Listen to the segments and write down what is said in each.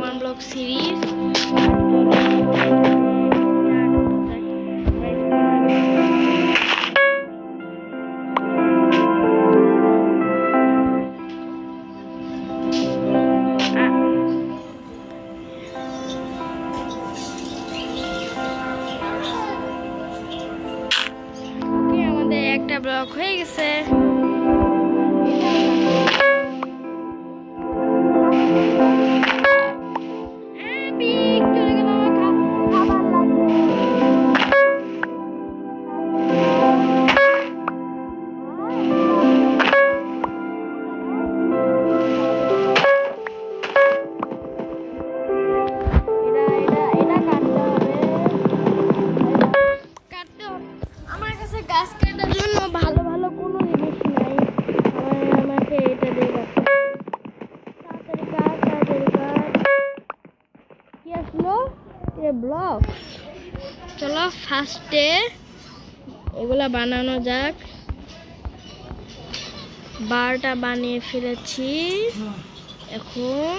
One block series. আমাদের একটা block হয়ে গেছে। গাছ কাটার জন্য ভালো ভালো কোনো জিনিস নাই। আমাকে এটা দিয়ে তাড়াতাড়ি কাট। কি আসলো? ব্লক। চলো ফার্স্টে এগুলা বানানো যাক। বারটা বানিয়ে ফেলেছি। এখন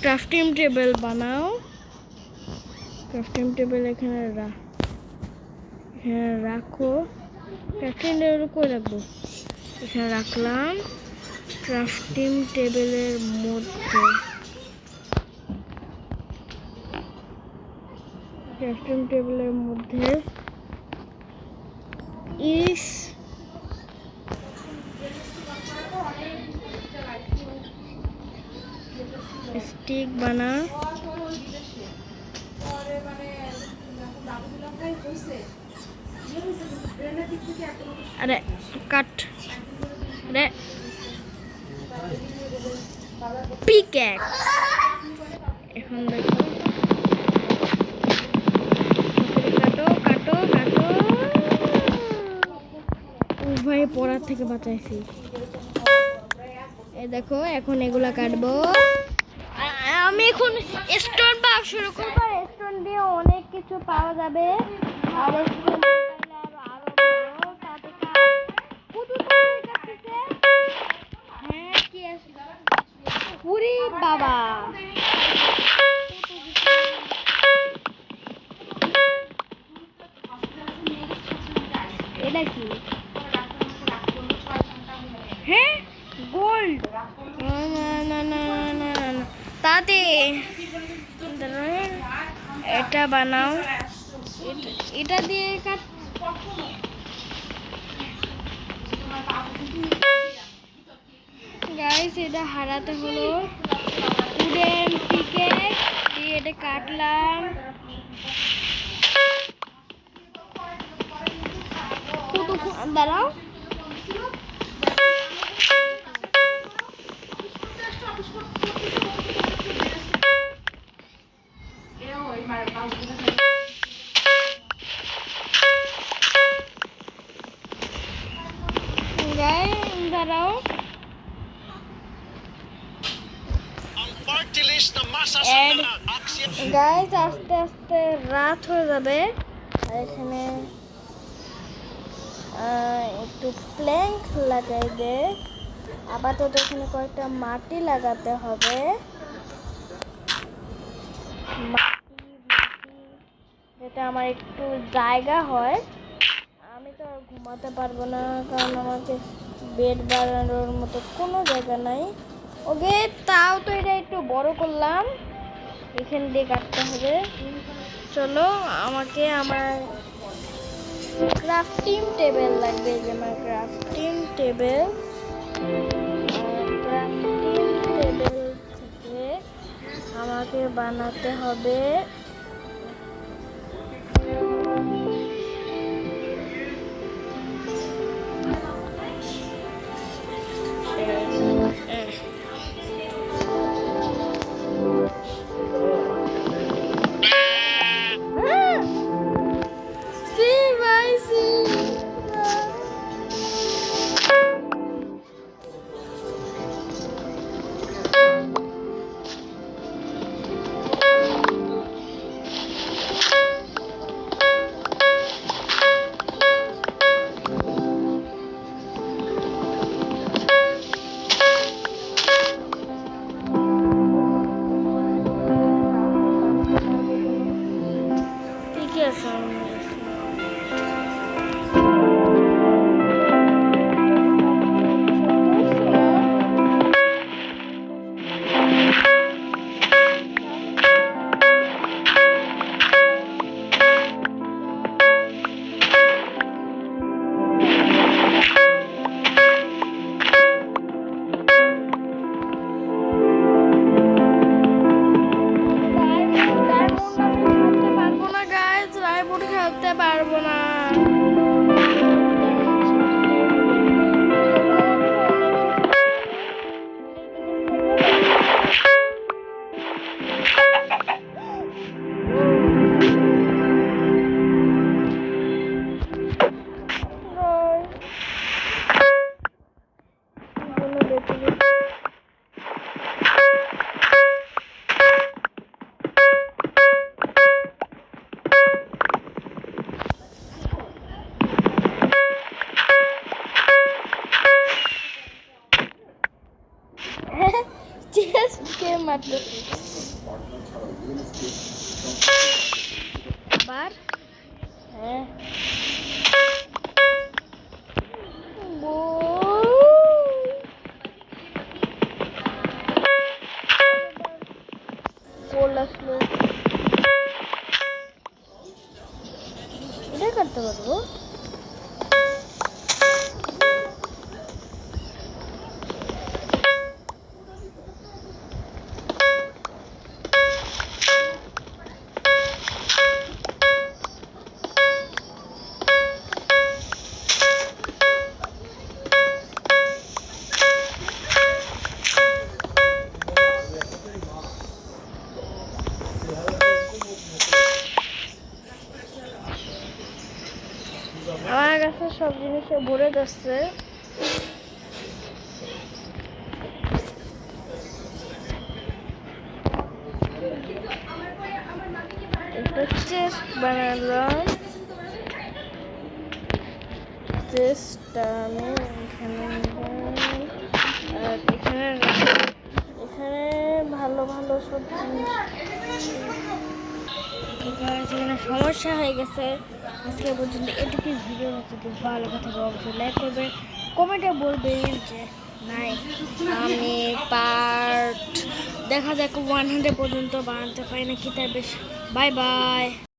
ক্রাফটিং টেবিল বানাও। ক্রাফটিং টেবিল এখানে রাখো। ক্রাফটিং টেবিল করে রাখবো, এখানে রাখলাম। ক্রাফটিং টেবিলের মধ্যে স্টিক বানা। আরে কাট রে। পিক্যাক্স। এখন দেখো কাটো। উভয় পড়ার থেকে বাঁচাইছি। এই দেখো এখন এগুলা কাটবো। আমি এখন স্টোন পাওয়া শুরু করবো। স্টোন দিয়ে অনেক কিছু পাওয়া যাবে। আর স্টোন পাইলে আরো ভালো। হ্যাঁ কি আছে? উরি বাবা, এটা কি? হ্যাঁ গোল্ড। না তাতে এটা বানাও। এটা দিয়ে কাট। গাইস এটা হারাতে হলো। উডেন পিকেক্স দিয়ে এটা কাটলাম। দাঁড়াও, দাঁড়াও। গাইস আস্তে আস্তে রাত হয়ে যাবে। আর এখানে একটু প্ল্যাঙ্ক লাগাই দে। আপাতত এখানে কয়েকটা মাটি লাগাতে হবে। যেটা আমার একটু জায়গা হয়। আমি তো আর ঘুমাতে পারবো না, কারণ আমাকে বেড বানানোর মতো কোনো জায়গা নাই। ওকে তাও তো এটা একটু বড় করলাম। এখান দিয়ে কাটতে হবে। চলো আমাকে আমার ক্রাফটিং টেবিল লাগবে। যে আমার ক্রাফটিং টেবিল থেকে আমাকে বানাতে হবে চেস্টকে মারতেছি। আবার হ্যাঁ গোল আসলো, এটা করতে পারবো। আমার কাছে সব জিনিসে ভরে যাচ্ছে। চেস্ট বানালাম, চেস্টটা আমি এখানে আর এখানে এখানে ভালো ভালো সব জিনিস। এখানে সমস্যা হয়ে গেছে। আজকে পর্যন্ত এটুকু ভিডিও হচ্ছে, ভালো কথা অবশ্যই লাইক করবে, কমেন্টে বলবেন যে নাই আমি পার্ট দেখা যাক 100 পর্যন্ত বানাতে পারি নাকি তার বেশি। Bye bye.